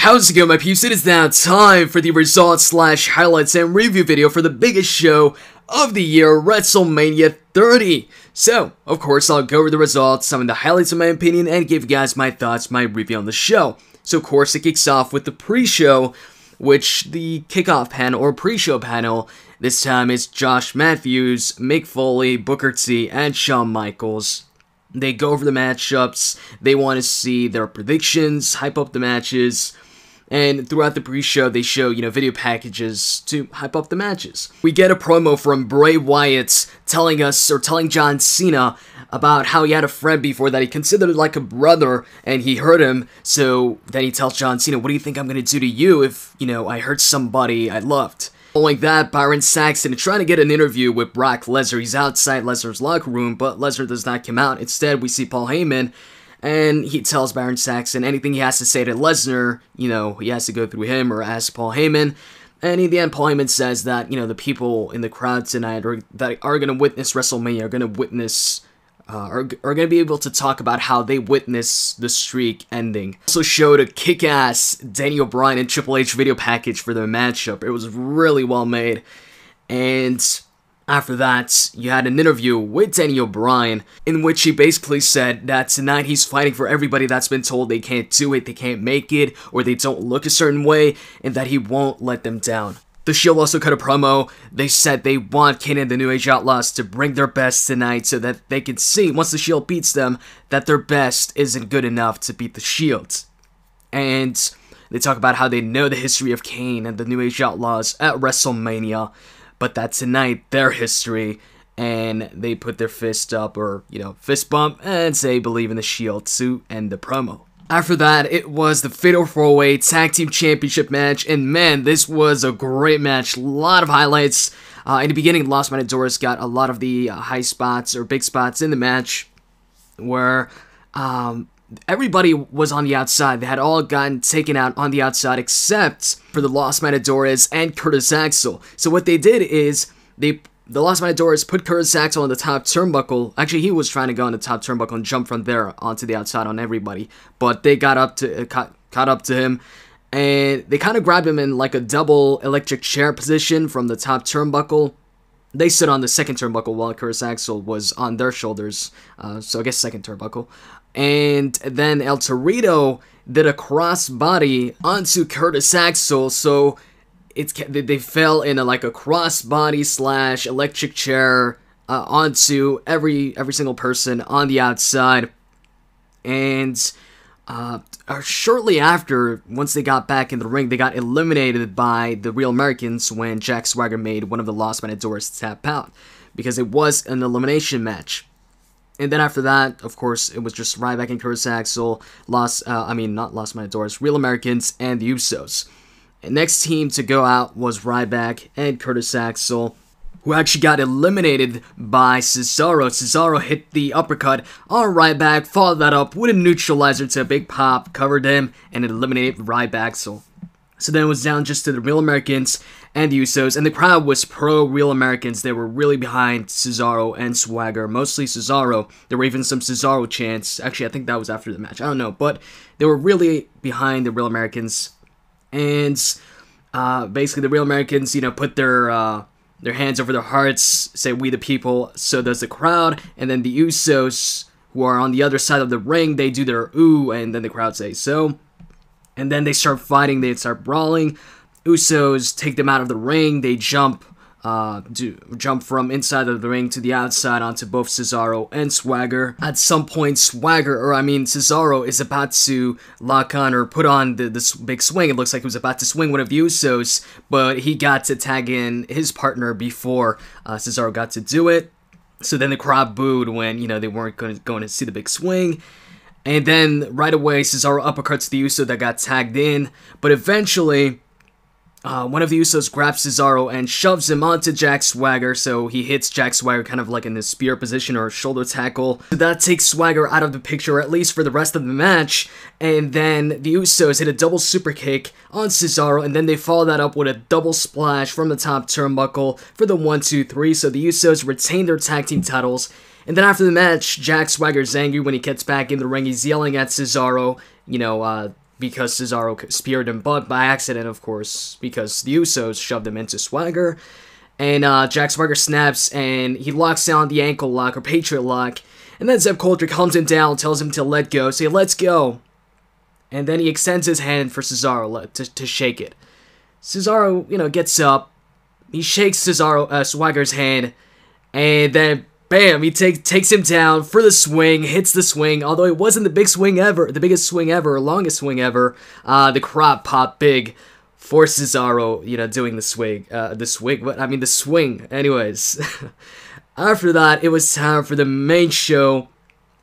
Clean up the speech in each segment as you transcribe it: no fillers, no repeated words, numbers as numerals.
How's it going, my peeps? It is now time for the results / highlights and review video for the biggest show of the year, WrestleMania 30. So, of course, I'll go over the results, some of the highlights in my opinion, and give you guys my thoughts, my review on the show. So, of course, it kicks off with the pre-show, which the kickoff panel, or pre-show panel, this time is Josh Matthews, Mick Foley, Booker T, and Shawn Michaels. They go over the matchups, they want to see their predictions, hype up the matches, and throughout the pre-show, they show, video packages to hype up the matches. We get a promo from Bray Wyatt telling John Cena about how he had a friend before that he considered like a brother, and he hurt him, so then he tells John Cena, what do you think I'm gonna do to you if, I hurt somebody I loved? Following that, Byron Saxton is trying to get an interview with Brock Lesnar. He's outside Lesnar's locker room, but Lesnar does not come out. Instead, we see Paul Heyman, and he tells Byron Saxton anything he has to say to Lesnar, he has to go through him or ask Paul Heyman. And in the end, Paul Heyman says that, the people in the crowd tonight that are going to witness WrestleMania are going to witness, are going to be able to talk about how they witness the streak ending. Also showed a kick-ass Daniel Bryan and Triple H video package for their matchup. It was really well made. And after that, you had an interview with Daniel Bryan in which he basically said that tonight he's fighting for everybody that's been told they can't do it, they can't make it, or they don't look a certain way, and that he won't let them down. The Shield also cut a promo. They said they want Kane and the New Age Outlaws to bring their best tonight so that they can see, once the Shield beats them, that their best isn't good enough to beat the Shield. And they talk about how they know the history of Kane and the New Age Outlaws at WrestleMania, but that tonight, their history, and they put their fist up, or, fist bump, and say believe in the Shield to end the promo. After that, it was the Fatal 4-Way Tag Team Championship match, and man, this was a great match. A lot of highlights. In the beginning, Los Matadores got a lot of the high spots, or big spots in the match, where everybody was on the outside. They had all gotten taken out on the outside except for the Los Matadores and Curtis Axel. So what they did is, the Los Matadores put Curtis Axel on the top turnbuckle. Actually, he was trying to go on the top turnbuckle and jump from there onto the outside on everybody. But they got up to caught up to him, and they kind of grabbed him in like a double electric chair position from the top turnbuckle. They stood on the second turnbuckle while Curtis Axel was on their shoulders. So I guess second turnbuckle. And then El Torito did a crossbody onto Curtis Axel, so they fell in like a crossbody / electric chair onto every single person on the outside. And shortly after, once they got back in the ring, they got eliminated by the Real Americans when Jack Swagger made one of the Los Matadores tap out, because it was an elimination match. And then after that, of course, it was just Ryback and Curtis Axel, not Los Matadores, Real Americans, and the Usos. And next team to go out was Ryback and Curtis Axel, who actually got eliminated by Cesaro. Cesaro hit the uppercut on Ryback, followed that up with a neutralizer to a big pop, covered him, and it eliminated Ryback. So then it was down just to the Real Americans and the Usos, and the crowd was pro-Real Americans. They were really behind Cesaro and Swagger, mostly Cesaro. There were even some Cesaro chants. Actually, I think that was after the match. I don't know, but they were really behind the Real Americans. And basically, the Real Americans, put their hands over their hearts, say "We the People." So does the crowd, and then the Usos, who are on the other side of the ring, they do their "ooh," and then the crowd say "so." And then they start fighting, they start brawling. Usos take them out of the ring, they jump from inside of the ring to the outside onto both Cesaro and Swagger. At some point, Cesaro is about to lock on or put on this big swing. It looks like he was about to swing one of the Usos, but he got to tag in his partner before Cesaro got to do it. So then the crowd booed when, they weren't going to see the big swing. And then, right away, Cesaro uppercuts the Uso that got tagged in. But eventually, one of the Usos grabs Cesaro and shoves him onto Jack Swagger. So he hits Jack Swagger kind of like in the spear position or shoulder tackle. So that takes Swagger out of the picture, at least for the rest of the match. And then the Usos hit a double super kick on Cesaro. And then they follow that up with a double splash from the top turnbuckle for the 1-2-3. So the Usos retain their tag team titles. And then after the match, Jack Swagger's angry when he gets back in the ring. He's yelling at Cesaro, because Cesaro speared him, but by accident, of course, because the Usos shoved him into Swagger. And Jack Swagger snaps, and he locks down the ankle lock, or Patriot lock. And then Zeb Colter calms him down, tells him to let go, say, let's go. And then he extends his hand for Cesaro to shake it. Cesaro, gets up. He shakes Swagger's hand, and then, bam, he takes him down for the swing, hits the swing. Although it wasn't the biggest swing ever, or longest swing ever, the crowd popped big for Cesaro, doing the swing. Anyways, after that, it was time for the main show,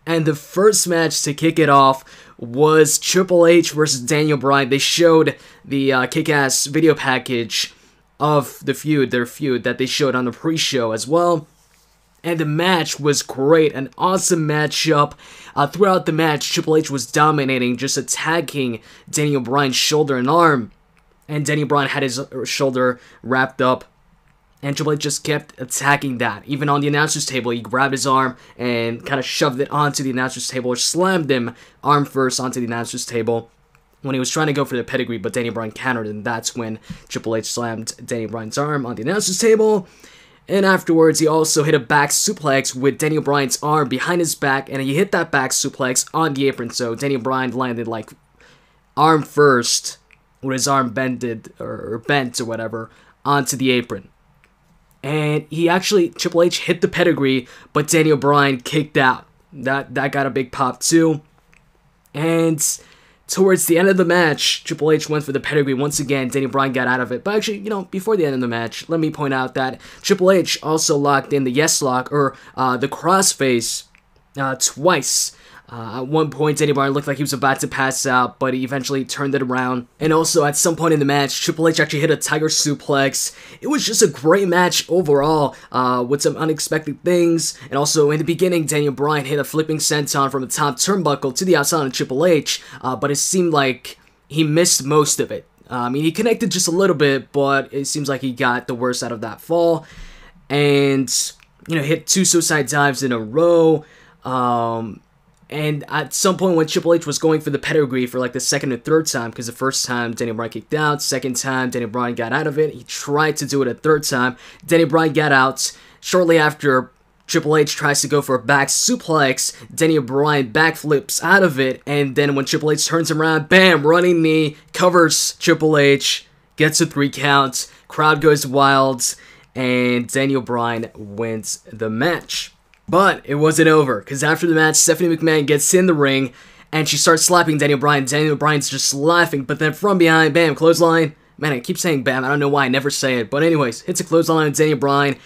and the first match to kick it off was Triple H versus Daniel Bryan. They showed the kick-ass video package of their feud that they showed on the pre-show as well. And the match was great, an awesome matchup. Throughout the match, Triple H was dominating, just attacking Daniel Bryan's shoulder and arm. And Daniel Bryan had his shoulder wrapped up, and Triple H just kept attacking that. Even on the announcer's table, he grabbed his arm and kind of shoved it onto the announcer's table, or slammed him arm first onto the announcer's table when he was trying to go for the pedigree, but Daniel Bryan countered, and that's when Triple H slammed Daniel Bryan's arm on the announcer's table. And afterwards, he also hit a back suplex with Daniel Bryan's arm behind his back, and he hit that back suplex on the apron, so Daniel Bryan landed like arm first, with his arm bent or whatever, onto the apron. And Triple H hit the pedigree, but Daniel Bryan kicked out. That got a big pop too. And towards the end of the match, Triple H went for the pedigree once again. Daniel Bryan got out of it. But actually, before the end of the match, let me point out that Triple H also locked in the yes lock, or the crossface, twice. At one point, Daniel Bryan looked like he was about to pass out, but he eventually turned it around. And also, at some point in the match, Triple H actually hit a tiger suplex. It was just a great match overall, with some unexpected things. And also, in the beginning, Daniel Bryan hit a flipping senton from the top turnbuckle to the outside of Triple H, but it seemed like he missed most of it. He connected just a little bit, but it seems like he got the worst out of that fall. And, hit 2 suicide dives in a row. And at some point when Triple H was going for the pedigree for like the second or third time, because the first time Daniel Bryan kicked out, second time Daniel Bryan got out of it, he tried to do it a third time, Daniel Bryan got out. Shortly after, Triple H tries to go for a back suplex, Daniel Bryan backflips out of it, and then when Triple H turns around, bam, running knee, covers Triple H, gets a 3 count, crowd goes wild, and Daniel Bryan wins the match. But it wasn't over, because after the match, Stephanie McMahon gets in the ring, and she starts slapping Daniel Bryan. Daniel Bryan's just laughing, but then from behind, bam, clothesline. Man, I keep saying bam, I don't know why I never say it, but anyways, hits a clothesline on Daniel Bryan,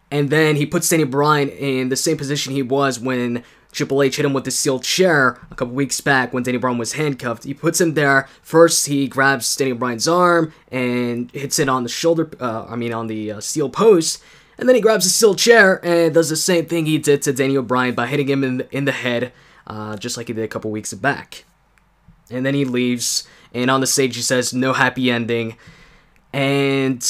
and then he puts Daniel Bryan in the same position he was when Triple H hit him with the steel chair a couple weeks back when Daniel Bryan was handcuffed. He puts him there. First, he grabs Daniel Bryan's arm and hits it on the on the steel post. And then he grabs a steel chair and does the same thing he did to Daniel Bryan by hitting him in the head, just like he did a couple weeks back. And then he leaves, and on the stage he says, no happy ending. And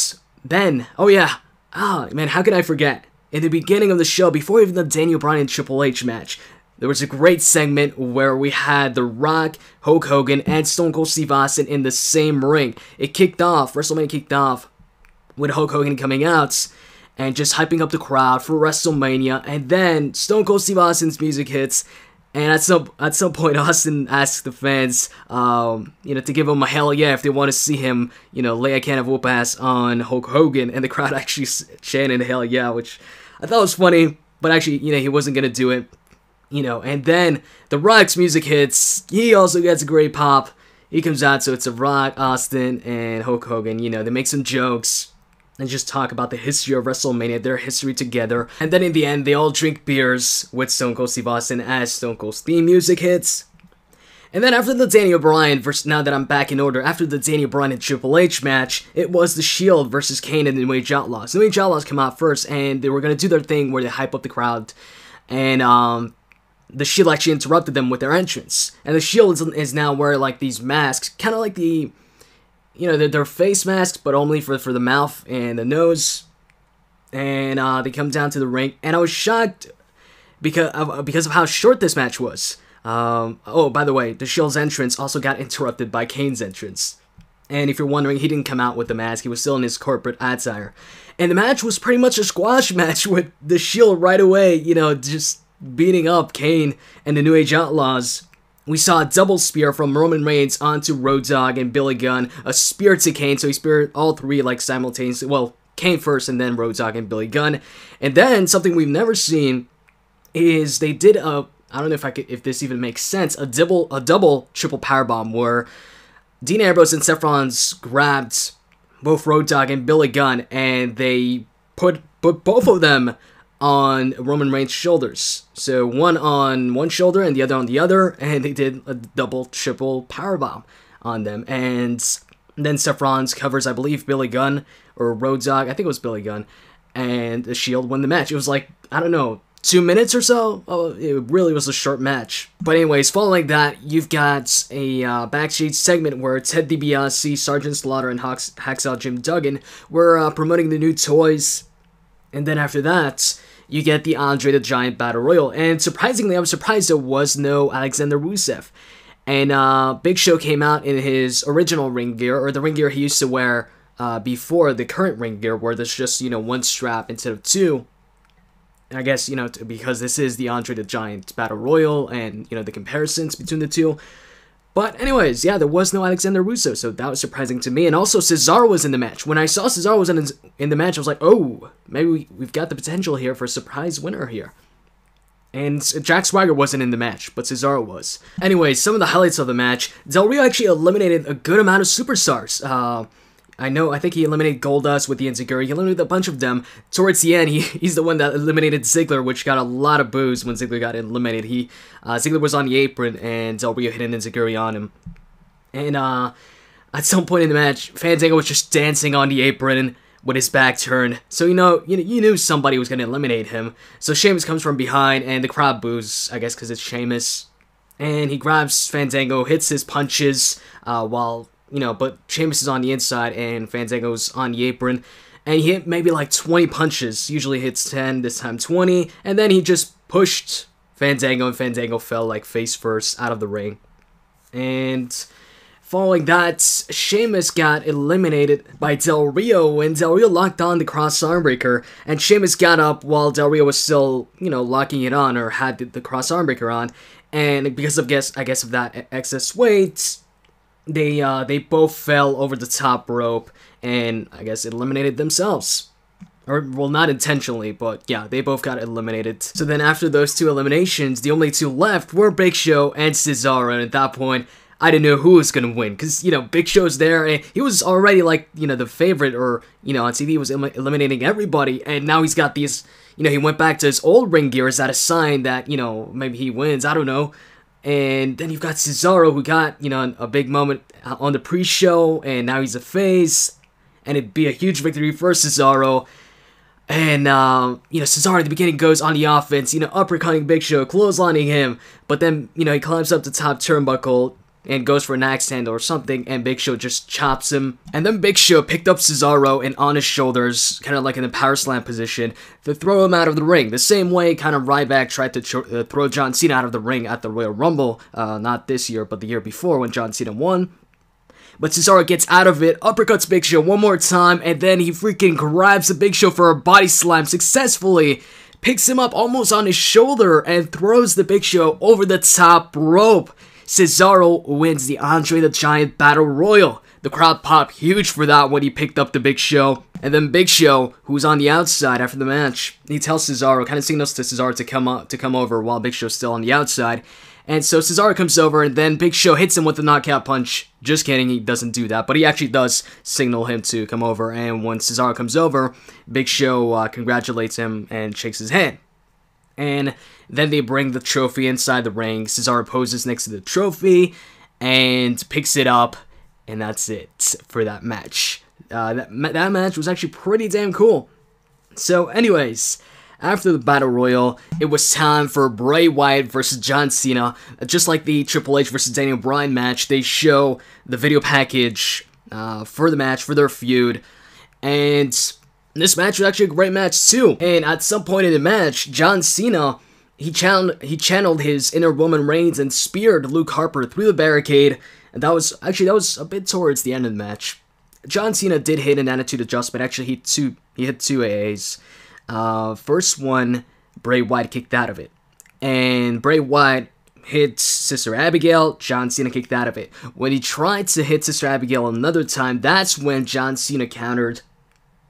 then, man, how could I forget? In the beginning of the show, before even the Daniel Bryan and Triple H match, there was a great segment where we had The Rock, Hulk Hogan, and Stone Cold Steve Austin in the same ring. WrestleMania kicked off with Hulk Hogan coming out and just hyping up the crowd for WrestleMania, and then Stone Cold Steve Austin's music hits, and at some point Austin asks the fans, to give him a hell yeah if they want to see him, lay a can of whoop ass on Hulk Hogan, and the crowd actually chanted hell yeah, which I thought was funny, but actually, he wasn't gonna do it, and then The Rock's music hits, he also gets a great pop, he comes out, so it's The Rock, Austin, and Hulk Hogan, they make some jokes, and just talk about the history of WrestleMania, their history together. And then in the end, they all drink beers with Stone Cold Steve Austin as Stone Cold's theme music hits. And then after the Daniel Bryan now that I'm back in order, after the Daniel Bryan and Triple H match, it was the Shield versus Kane and the New Age Outlaws. The New Age Outlaws come out first, and they were going to do their thing where they hype up the crowd. And the Shield actually interrupted them with their entrance. And the Shield is now wearing like these masks, kind of like the... they're face masks, but only for the mouth and the nose. And they come down to the ring, and I was shocked because of how short this match was. Oh, by the way, the Shield's entrance also got interrupted by Kane's entrance. And if you're wondering, he didn't come out with the mask. He was still in his corporate attire. And the match was pretty much a squash match with the Shield right away, you know, just beating up Kane and the New Age Outlaws. We saw a double spear from Roman Reigns onto Road Dogg and Billy Gunn. A spear to Kane, so he speared all three like simultaneously. Well, Kane first and then Road Dogg and Billy Gunn. And then something we've never seen is they did a, I don't know if this even makes sense, a double triple powerbomb where Dean Ambrose and Seth Rollins grabbed both Road Dogg and Billy Gunn and they put both of them on Roman Reigns' shoulders. So one on one shoulder and the other on the other, and they did a double triple powerbomb on them. And then Seth Rollins covers, I believe, Billy Gunn or Road Dogg. I think it was Billy Gunn, and the Shield won the match. It was like, I don't know, 2 minutes or so? Oh, it really was a short match. But anyways, following that, you've got a backstage segment where Ted DiBiase, Sergeant Slaughter, and Hacksaw Jim Duggan were promoting the new toys. And then after that, you get the Andre the Giant Battle Royal. And surprisingly, I was surprised there was no Alexander Rusev. And Big Show came out in his original ring gear, or the ring gear he used to wear before the current ring gear, where there's just, you know, one strap instead of two. And I guess, you know, because this is the Andre the Giant Battle Royal and, you know, the comparisons between the two. But anyways, yeah, there was no Alexander Russo, so that was surprising to me. And also, Cesaro was in the match. When I saw Cesaro was in the match, I was like, oh, maybe we've got the potential here for a surprise winner here. And Jack Swagger wasn't in the match, but Cesaro was. Anyways, some of the highlights of the match. Del Rio actually eliminated a good amount of superstars. I think he eliminated Goldust with the Insecurity. He eliminated a bunch of them. Towards the end, he's the one that eliminated Ziggler, which got a lot of boos when Ziggler got eliminated. Ziggler was on the apron, and Del Rio hit an Insecurity on him. And at some point in the match, Fandango was just dancing on the apron with his back turned. So, you knew somebody was going to eliminate him. So Sheamus comes from behind, and the crowd boos, I guess because it's Sheamus. And he grabs Fandango, hits his punches, but Sheamus is on the inside and Fandango's on the apron. And he hit maybe like 20 punches. Usually hits 10, this time 20. And then he just pushed Fandango, and Fandango fell like face first out of the ring. And following that, Sheamus got eliminated by Del Rio, and Del Rio locked on the cross armbreaker. And Sheamus got up while Del Rio was still, locking it on, or had the cross armbreaker on. And because of, I guess of that excess weight, they both fell over the top rope and I guess eliminated themselves. Or, well, not intentionally, but yeah, they both got eliminated. So then after those two eliminations, the only two left were Big Show and Cesaro, and at that point, I didn't know who was gonna win, because, Big Show's there, and he was already, like, the favorite, or, on TV, was eliminating everybody, and now he's got these, he went back to his old ring gear. Is that a sign that, maybe he wins? I don't know. And then you've got Cesaro, who got, a big moment on the pre-show, and now he's a face, and it'd be a huge victory for Cesaro. And, Cesaro at the beginning goes on the offense, uppercutting Big Show, clotheslining him, but then, he climbs up the top turnbuckle and goes for an axe handle or something, and Big Show just chops him. And then Big Show picked up Cesaro and on his shoulders, kind of like in the power slam position, to throw him out of the ring. The same way kind of Ryback tried to throw John Cena out of the ring at the Royal Rumble, not this year, but the year before when John Cena won. But Cesaro gets out of it, uppercuts Big Show one more time, and then he freaking grabs the Big Show for a body slam successfully, picks him up almost on his shoulder, and throws the Big Show over the top rope. Cesaro wins the Andre the Giant Battle Royal. The crowd popped huge for that when he picked up the Big Show. And then Big Show, who's on the outside after the match, he tells Cesaro, kind of signals to Cesaro to come over while Big Show's still on the outside. And so Cesaro comes over, and then Big Show hits him with the knockout punch. Just kidding, he doesn't do that, but he actually does signal him to come over. And when Cesaro comes over, Big Show congratulates him and shakes his hand. And then they bring the trophy inside the ring. Cesaro poses next to the trophy and picks it up, and that's it for that match. That match was actually pretty damn cool. So anyways, after the Battle Royal, it was time for Bray Wyatt versus John Cena. Just like the Triple H versus Daniel Bryan match, they show the video package for the match, for their feud. And this match was actually a great match too. And at some point in the match, John Cena, he channeled his inner Roman Reigns and speared Luke Harper through the barricade, and that was a bit towards the end of the match. John Cena did hit an attitude adjustment. Actually, he hit two AAs. First one, Bray Wyatt kicked out of it, and Bray Wyatt hit Sister Abigail. John Cena kicked out of it. When he tried to hit Sister Abigail another time, that's when John Cena countered,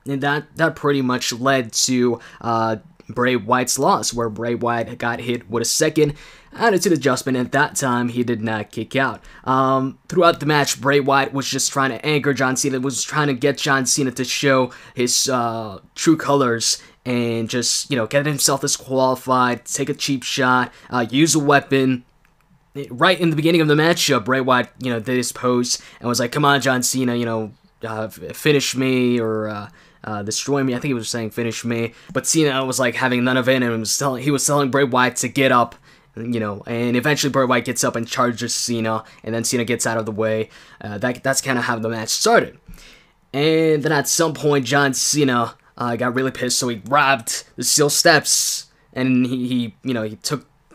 and that pretty much led to Bray Wyatt's loss, where Bray Wyatt got hit with a second attitude adjustment. At that time, he did not kick out. Throughout the match, Bray Wyatt was just trying to anchor John Cena, was trying to get John Cena to show his true colors and just, get himself disqualified, take a cheap shot, use a weapon. Right in the beginning of the match, Bray Wyatt, did his pose and was like, "Come on, John Cena, finish me or destroy me." I think he was saying finish me, but Cena was like having none of it, and he was telling Bray Wyatt to get up, and eventually Bray Wyatt gets up and charges Cena, and then Cena gets out of the way. That's kind of how the match started. And then at some point, John Cena got really pissed, so he grabbed the steel steps, and he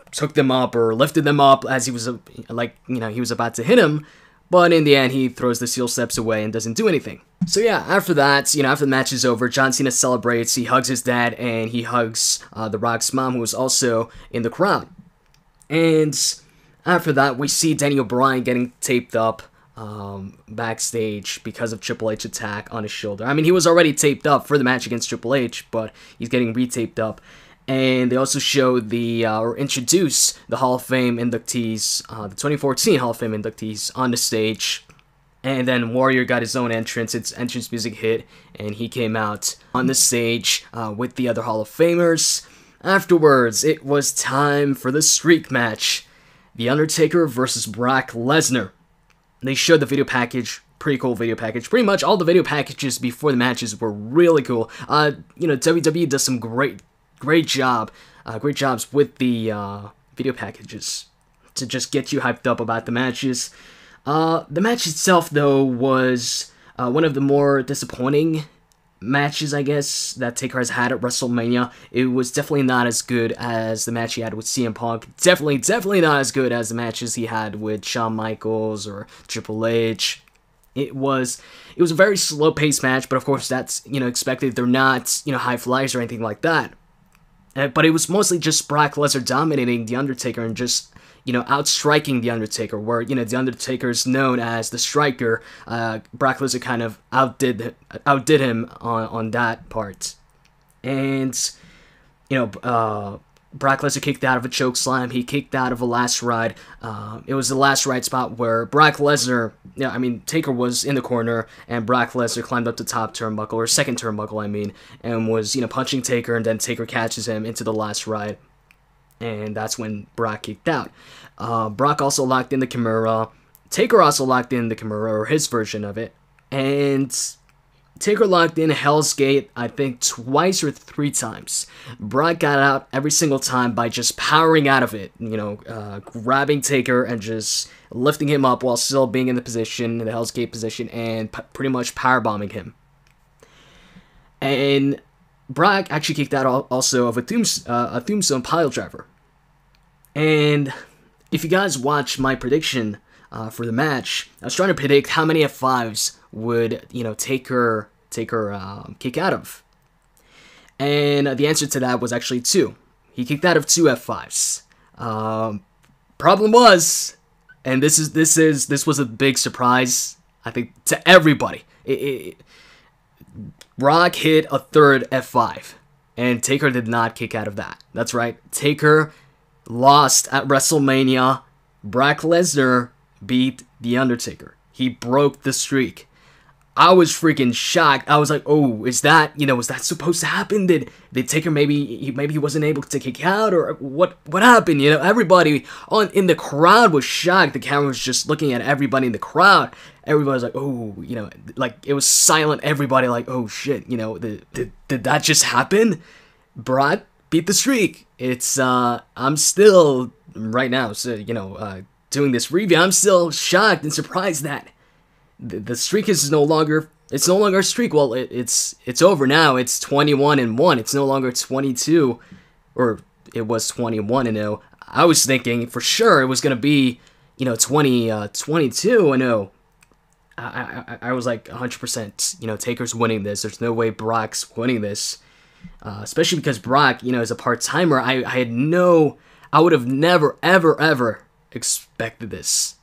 took them up or lifted them up as he was he was about to hit him. But in the end, he throws the steel steps away and doesn't do anything. So yeah, after that, after the match is over, John Cena celebrates, he hugs his dad, and he hugs The Rock's mom, who was also in the crowd. And after that, we see Daniel Bryan getting taped up backstage because of Triple H attack on his shoulder. I mean, he was already taped up for the match against Triple H, but he's getting retaped up. And they also show or introduce the Hall of Fame inductees, the 2014 Hall of Fame inductees on the stage. And then Warrior got his own entrance, its entrance music hit, and he came out on the stage with the other Hall of Famers. Afterwards, it was time for the streak match. The Undertaker versus Brock Lesnar. They showed the video package. Pretty cool video package. Pretty much all the video packages before the matches were really cool. WWE does some great jobs with the video packages to just get you hyped up about the matches. The match itself, though, was one of the more disappointing matches, I guess, that Taker has had at WrestleMania. It was definitely not as good as the match he had with CM Punk. Definitely not as good as the matches he had with Shawn Michaels or Triple H. It was a very slow-paced match, but of course that's, expected. They're not, high flyers or anything like that. But it was mostly just Brock Lesnar dominating The Undertaker and just, outstriking The Undertaker, where, The Undertaker is known as the striker. Brock Lesnar kind of outdid him on that part. And, Brock Lesnar kicked out of a chokeslam. He kicked out of a last ride. It was the last ride spot where Brock Lesnar, Taker was in the corner, and Brock Lesnar climbed up the top turnbuckle, or second turnbuckle, and was, punching Taker, and then Taker catches him into the last ride. And that's when Brock kicked out. Brock also locked in the Kimura. Taker also locked in the Kimura, or his version of it. And Taker locked in Hell's Gate, I think, twice or three times. Brock got out every single time by just powering out of it, grabbing Taker and just lifting him up while still being in the position, in the Hell's Gate position, and pretty much powerbombing him. And Brock actually kicked out also of a tombstone pile driver. And if you guys watch my prediction for the match, I was trying to predict how many F5s would, Taker kick out of. And the answer to that was actually 2. He kicked out of 2 F5s. Problem was, and this was a big surprise, I think, to everybody. Brock hit a third F5, and Taker did not kick out of that. That's right, Taker lost at WrestleMania. Brock Lesnar beat The Undertaker. He broke the streak. I was freaking shocked. I was like, oh, is that, was that supposed to happen? Did Taker maybe he wasn't able to kick out, or what happened? Everybody in the crowd was shocked. The camera was just looking at everybody in the crowd. Everybody was like, oh, like it was silent. Everybody like, oh shit, did that just happen? Brock beat the streak. It's I'm still right now, so doing this review, I'm still shocked and surprised that the streak is no longer a streak. Well, it's over now. It's 21-1. It's no longer 22, or it was 21-0. I was thinking for sure it was going to be, 22-0. I was like 100%, Taker's winning this. There's no way Brock's winning this. Especially because Brock, is a part-timer. I would have never, ever expected this.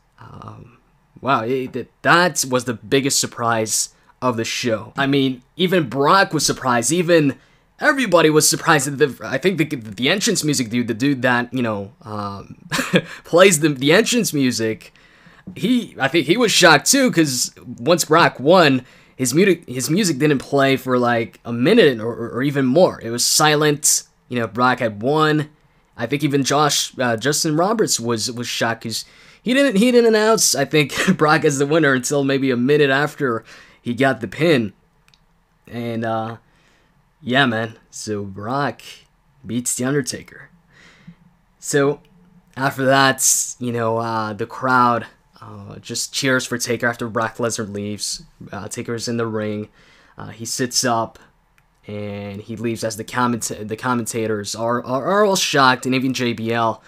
Wow, that was the biggest surprise of the show. I mean, even Brock was surprised. Even everybody was surprised. I think the entrance music dude, the dude that, plays the entrance music, I think he was shocked too, because once Brock won, his music didn't play for like a minute or even more. It was silent. Brock had won. I think even Justin Roberts was shocked because he didn't announce, I think, Brock as the winner until maybe a minute after he got the pin. And yeah, man. So Brock beats the Undertaker. So after that, the crowd just cheers for Taker after Brock Lesnar leaves. Taker's in the ring. He sits up and he leaves as the commentators are all shocked, and even JBL,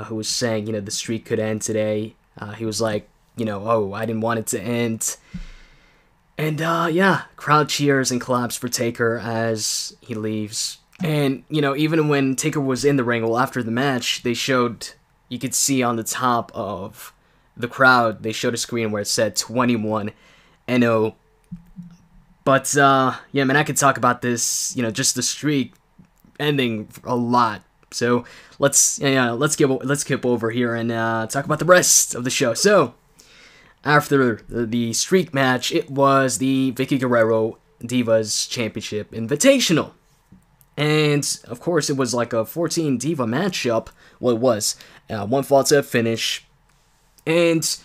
who was saying, the streak could end today. He was like, oh, I didn't want it to end. And yeah, crowd cheers and claps for Taker as he leaves. And, even when Taker was in the ring, well, after the match, you could see on the top of the crowd, they showed a screen where it said 21-0. But, yeah, man, I could talk about this, just the streak ending a lot. So, let's skip over here and talk about the rest of the show. So, after the streak match, it was the Vickie Guerrero Divas Championship Invitational. And, of course, it was like a 14 Diva matchup. Well, it was. One fall to a finish. And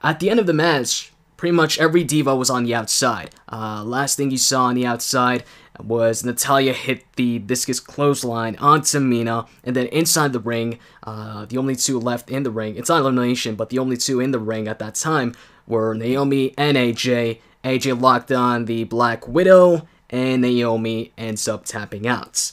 at the end of the match, pretty much every Diva was on the outside. Last thing you saw on the outside was Natalya hit the discus clothesline on Tamina, and then inside the ring, the only two left in the ring, it's not elimination, but the only two in the ring at that time were Naomi and AJ. AJ locked on the Black Widow, and Naomi ends up tapping out.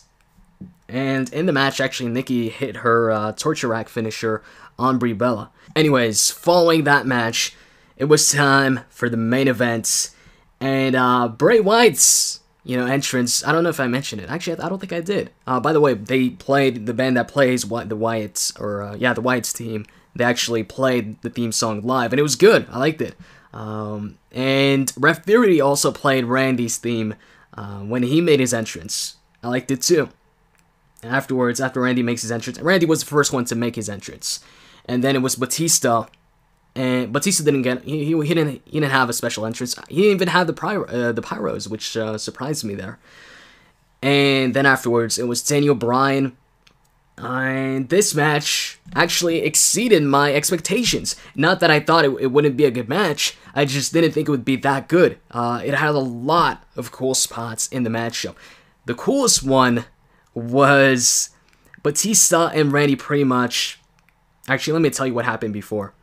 And in the match, actually, Nikki hit her torture rack finisher on Brie Bella. Anyways, following that match, it was time for the main event, and Bray Wyatt's, entrance. I don't know if I mentioned it. Actually, I don't think I did. By the way, they played the band that plays the Wyatts, the Wyatts team. They actually played the theme song live, and it was good. I liked it. And Ref Theory also played Randy's theme when he made his entrance. I liked it too. Afterwards, after Randy makes his entrance, Randy was the first one to make his entrance, and then it was Batista. And Batista didn't get he didn't have a special entrance. He didn't even have the pyros, which surprised me there. And then afterwards, it was Daniel Bryan. And this match actually exceeded my expectations. Not that I thought it wouldn't be a good match. I just didn't think it would be that good. It had a lot of cool spots in the matchup. The coolest one was Batista and Randy pretty much. Actually, let me tell you what happened before.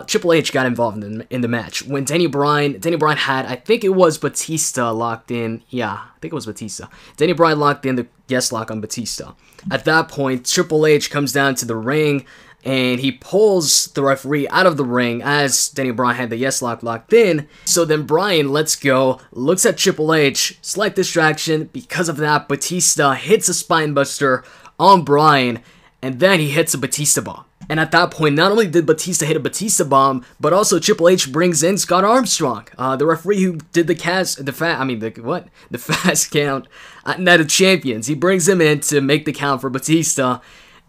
Triple H got involved in the match. When Daniel Bryan had, I think it was Batista locked in. Yeah, I think it was Batista. Daniel Bryan locked in the guest lock on Batista. At that point, Triple H comes down to the ring, and he pulls the referee out of the ring as Daniel Bryan had the yes lock locked in. So then Bryan lets go, looks at Triple H, slight distraction. Because of that, Batista hits a spinebuster on Bryan, and then he hits a Batista bomb. And at that point, not only did Batista hit a Batista bomb, but also Triple H brings in Scott Armstrong, the referee who did the fast count at Night of Champions. He brings him in to make the count for Batista,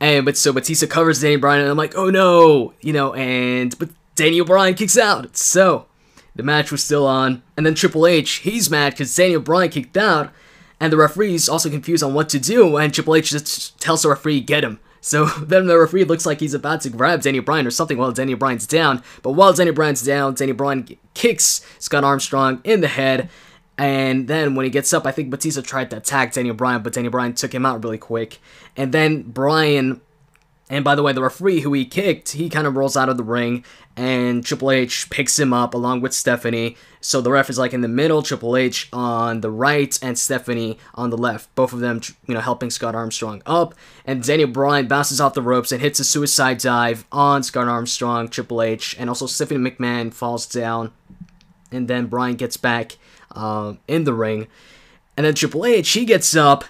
so Batista covers Daniel Bryan, and I'm like, oh no, but Daniel Bryan kicks out. So the match was still on, and then Triple H, he's mad because Daniel Bryan kicked out, and the referee's also confused on what to do, and Triple H just tells the referee, get him. So then the referee looks like he's about to grab Daniel Bryan or something while Daniel Bryan's down. But while Daniel Bryan's down, Daniel Bryan kicks Scott Armstrong in the head. And then when he gets up, I think Batista tried to attack Daniel Bryan, but Daniel Bryan took him out really quick. And then Bryan And by the way, the referee who he kicked, he kind of rolls out of the ring, and Triple H picks him up along with Stephanie. So the ref is like in the middle, Triple H on the right, and Stephanie on the left. Both of them, helping Scott Armstrong up. And Daniel Bryan bounces off the ropes and hits a suicide dive on Scott Armstrong, Triple H, and also Stephanie McMahon falls down. And then Bryan gets back in the ring. And then Triple H, he gets up.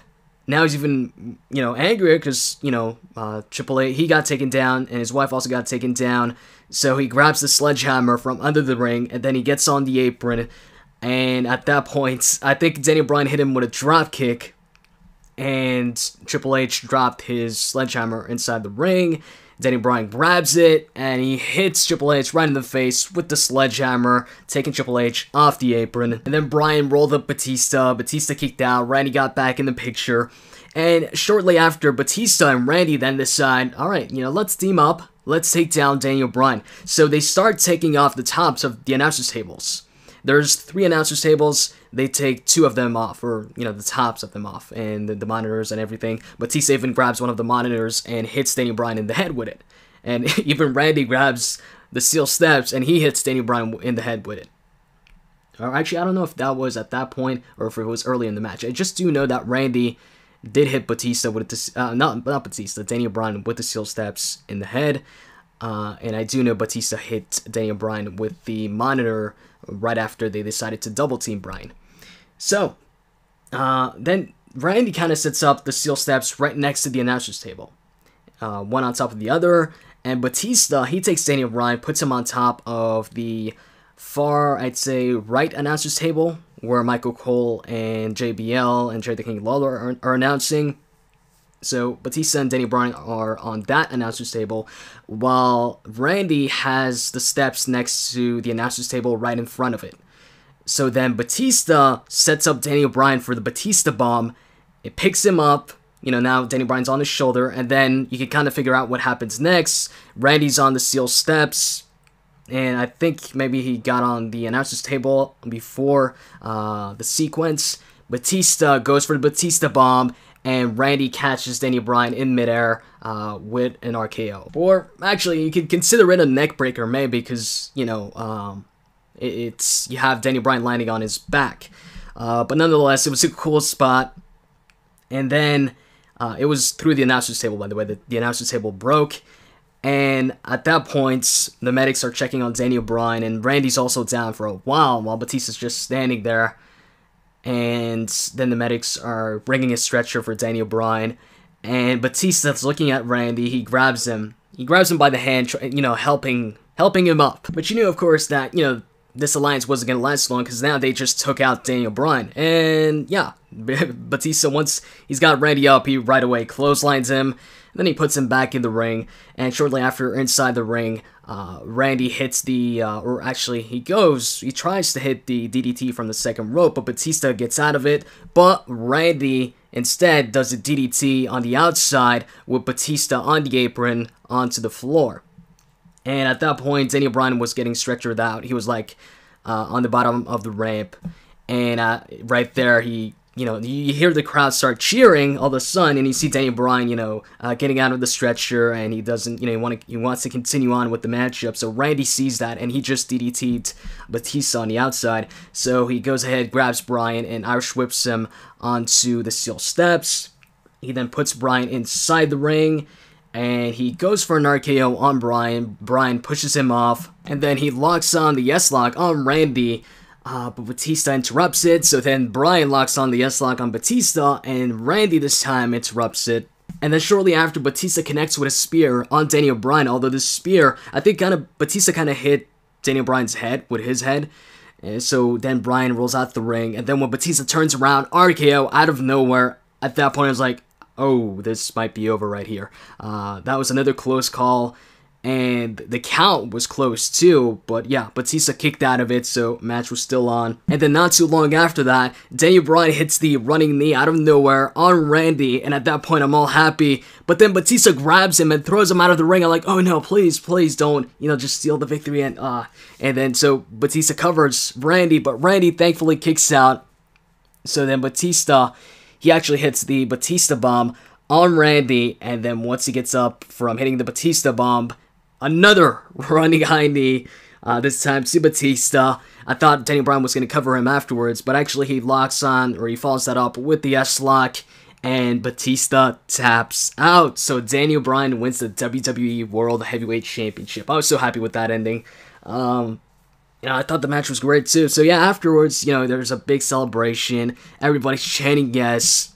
Now he's even, angrier because, Triple H, he got taken down, and his wife also got taken down. So he grabs the sledgehammer from under the ring, and then he gets on the apron. And at that point, I think Daniel Bryan hit him with a drop kick, and Triple H dropped his sledgehammer inside the ring. Daniel Bryan grabs it, and he hits Triple H right in the face with the sledgehammer, taking Triple H off the apron. And then Bryan rolled up Batista. Batista kicked out. Randy got back in the picture. And shortly after, Batista and Randy then decide, alright, let's team up. Let's take down Daniel Bryan. So they start taking off the tops of the announcers tables. There's 3 announcers tables. They take 2 of them off, or, the tops of them off, and the monitors and everything. Batista even grabs one of the monitors and hits Daniel Bryan in the head with it. And even Randy grabs the steel steps, and he hits Daniel Bryan in the head with it. Or actually, I don't know if that was at that point, or if it was early in the match. I just do know that Randy did hit Batista with the, not Batista, Daniel Bryan with the steel steps in the head. And I do know Batista hit Daniel Bryan with the monitor right after they decided to double team Bryan. So, then Randy kind of sets up the steel steps right next to the announcer's table. One on top of the other. And Batista, he takes Daniel Bryan, puts him on top of the far, I'd say, right announcer's table, where Michael Cole and JBL and Jerry the King Lawler are announcing. So Batista and Daniel Bryan are on that announcer's table, while Randy has the steps next to the announcer's table right in front of it. So then Batista sets up Daniel Bryan for the Batista bomb. It picks him up. Now Daniel Bryan's on his shoulder, and then you can kind of figure out what happens next. Randy's on the steel steps, and I think maybe he got on the announcer's table before the sequence. Batista goes for the Batista bomb, and Randy catches Daniel Bryan in midair with an RKO. Or, actually, you could consider it a neck breaker, maybe, because, it's you have Daniel Bryan landing on his back. But nonetheless, it was a cool spot. And then, it was through the announcer's table, by the way. The announcer's table broke. And at that point, the medics are checking on Daniel Bryan, and Randy's also down for a while Batista's just standing there. And then the medics are bringing a stretcher for Daniel Bryan. And Batista's looking at Randy. He grabs him. He grabs him by the hand, helping him up. But you knew, of course, that, this alliance wasn't going to last long, because now they just took out Daniel Bryan. And, yeah, Batista, once he's got Randy up, he right away clotheslines him. Then he puts him back in the ring. And shortly after, inside the ring, Randy hits he tries to hit the DDT from the second rope, but Batista gets out of it. But Randy instead does a DDT on the outside with Batista on the apron onto the floor. And at that point, Daniel Bryan was getting stretchered out. He was on the bottom of the ramp. And right there, you hear the crowd start cheering all of a sudden, and you see Daniel Bryan, getting out of the stretcher, and he doesn't, he wants to continue on with the matchup. So Randy sees that, and he just DDT'd Batista on the outside. So he goes ahead, grabs Bryan, and Irish whips him onto the steel steps. He then puts Bryan inside the ring, and he goes for an RKO on Bryan. Bryan pushes him off, and then he locks on the S-Lock on Randy. But Batista interrupts it, so then Bryan locks on the S-Lock on Batista, and Randy this time interrupts it. And then shortly after, Batista connects with a spear on Daniel Bryan, although the spear, I think Batista kind of hit Daniel Bryan's head with his head. And so then Bryan rolls out the ring, and then when Batista turns around, RKO out of nowhere. At that point, I was like, oh, this might be over right here. That was another close call. And the count was close too, but yeah, Batista kicked out of it, so match was still on. And then not too long after that, Daniel Bryan hits the running knee out of nowhere on Randy, and at that point I'm all happy. But then Batista grabs him and throws him out of the ring. I'm like, oh no, please don't, just steal the victory. And then so Batista covers Randy, but Randy thankfully kicks out. So then Batista, he actually hits the Batista bomb on Randy, and then once he gets up from hitting the Batista bomb, another running high knee, this time to Batista. I thought Daniel Bryan was going to cover him afterwards, but actually he locks on, or he follows that up with the S-lock, and Batista taps out. So Daniel Bryan wins the WWE World Heavyweight Championship. I was so happy with that ending. I thought the match was great too. So yeah, afterwards, there's a big celebration. Everybody's chanting yes.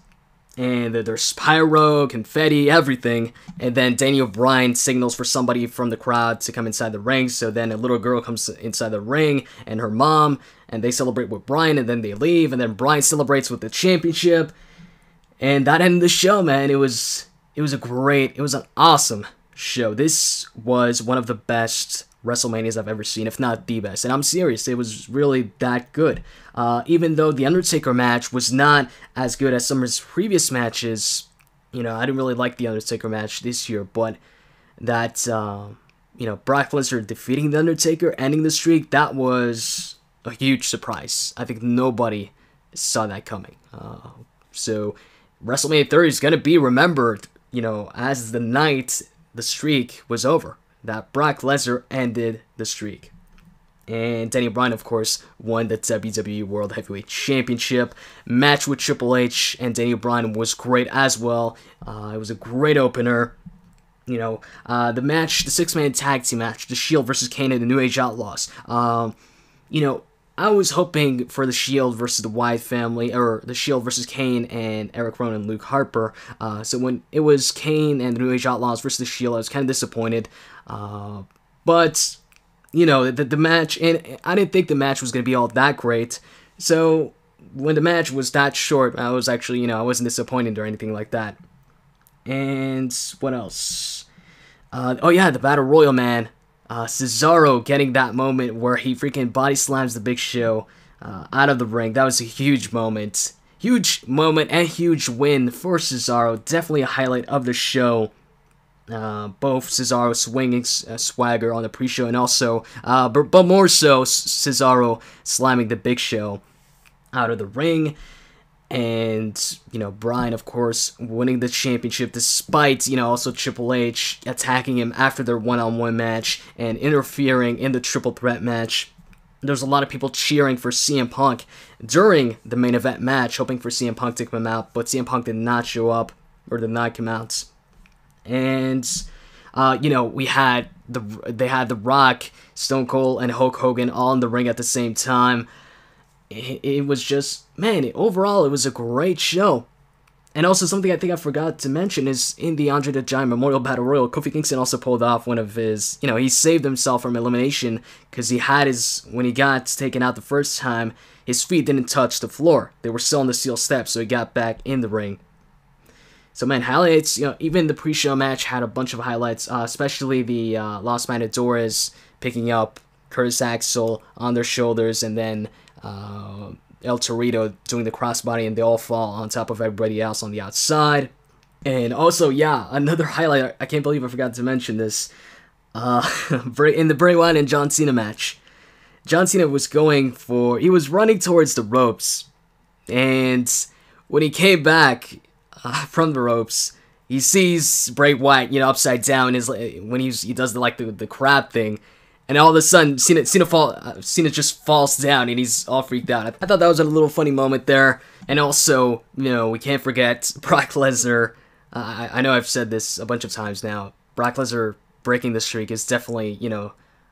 And there's pyro, confetti, everything. And then Daniel Bryan signals for somebody from the crowd to come inside the ring. So then a little girl comes inside the ring, and her mom, and they celebrate with Bryan, and then they leave. And then Bryan celebrates with the championship. And that ended the show, man. It was an awesome show. This was one of the best WrestleManias I've ever seen, if not the best. And I'm serious, it was really that good. Even though the Undertaker match was not as good as some of his previous matches, I didn't really like the Undertaker match this year, but that, Brock Lesnar defeating the Undertaker, ending the streak, that was a huge surprise. I think nobody saw that coming. So WrestleMania 30 is going to be remembered, as the night the streak was over. That Brock Lesnar ended the streak. And Daniel Bryan, of course, won the WWE World Heavyweight Championship. Match with Triple H and Daniel Bryan was great as well. It was a great opener. The match, the six-man tag team match, The Shield versus Kane and the New Age Outlaws. I was hoping for The Shield versus the Wyatt family, or The Shield versus Kane and Eric Rowan and Luke Harper. So when it was Kane and the New Age Outlaws versus The Shield, I was kind of disappointed. But, the match, and I didn't think the match was going to be all that great. So when the match was that short, I was actually, I wasn't disappointed or anything like that. And what else? The Battle Royal, man. Cesaro getting that moment where he freaking body slams the Big Show out of the ring. That was a huge moment. Huge moment and huge win for Cesaro. Definitely a highlight of the show. Both Cesaro swinging swagger on the pre-show and also, but more so, Cesaro slamming the Big Show out of the ring. And, Bryan, of course, winning the championship despite, also Triple H attacking him after their one-on-one match and interfering in the triple threat match. There's a lot of people cheering for CM Punk during the main event match, hoping for CM Punk to come out, but CM Punk did not show up, or did not come out. And, they had The Rock, Stone Cold, and Hulk Hogan all in the ring at the same time. It was just, man, overall, it was a great show. And also, something I think I forgot to mention is in the Andre the Giant Memorial Battle Royal, Kofi Kingston also pulled off one of his, he saved himself from elimination because he had when he got taken out the first time, his feet didn't touch the floor. They were still on the steel steps, so he got back in the ring. So, man, highlights, even the pre-show match had a bunch of highlights, especially the Los Matadores picking up Curtis Axel on their shoulders, and then El Torito doing the crossbody, and they all fall on top of everybody else on the outside. And also, another highlight, I can't believe I forgot to mention this, in the Bray Wyatt and John Cena match. John Cena was he was running towards the ropes, and when he came back from the ropes, he sees Bray Wyatt, upside down, when he does the crab thing. And all of a sudden, Cena just falls down, and he's all freaked out. I thought that was a little funny moment there. And also, we can't forget Brock Lesnar. I know I've said this a bunch of times now. Brock Lesnar breaking the streak is definitely,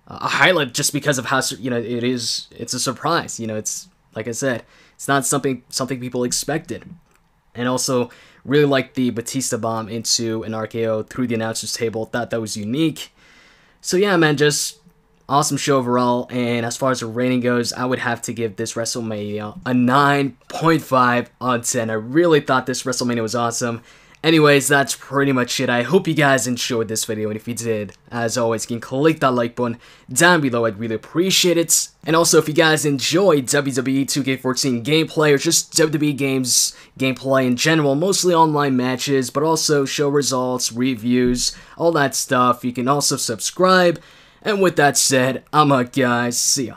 a highlight just because of how, it's a surprise. It's, like I said, it's not something people expected. And also, really liked the Batista bomb into an RKO through the announcer's table. Thought that was unique. So yeah, man, just awesome show overall, and as far as the rating goes, I would have to give this WrestleMania a 9.5 on 10. I really thought this WrestleMania was awesome. Anyways, that's pretty much it. I hope you guys enjoyed this video, and if you did, as always, you can click that like button down below. I'd really appreciate it. And also, if you guys enjoyed WWE 2K14 gameplay, or just WWE games gameplay in general, mostly online matches, but also show results, reviews, all that stuff, you can also subscribe. And with that said, I'm out, guys. See ya.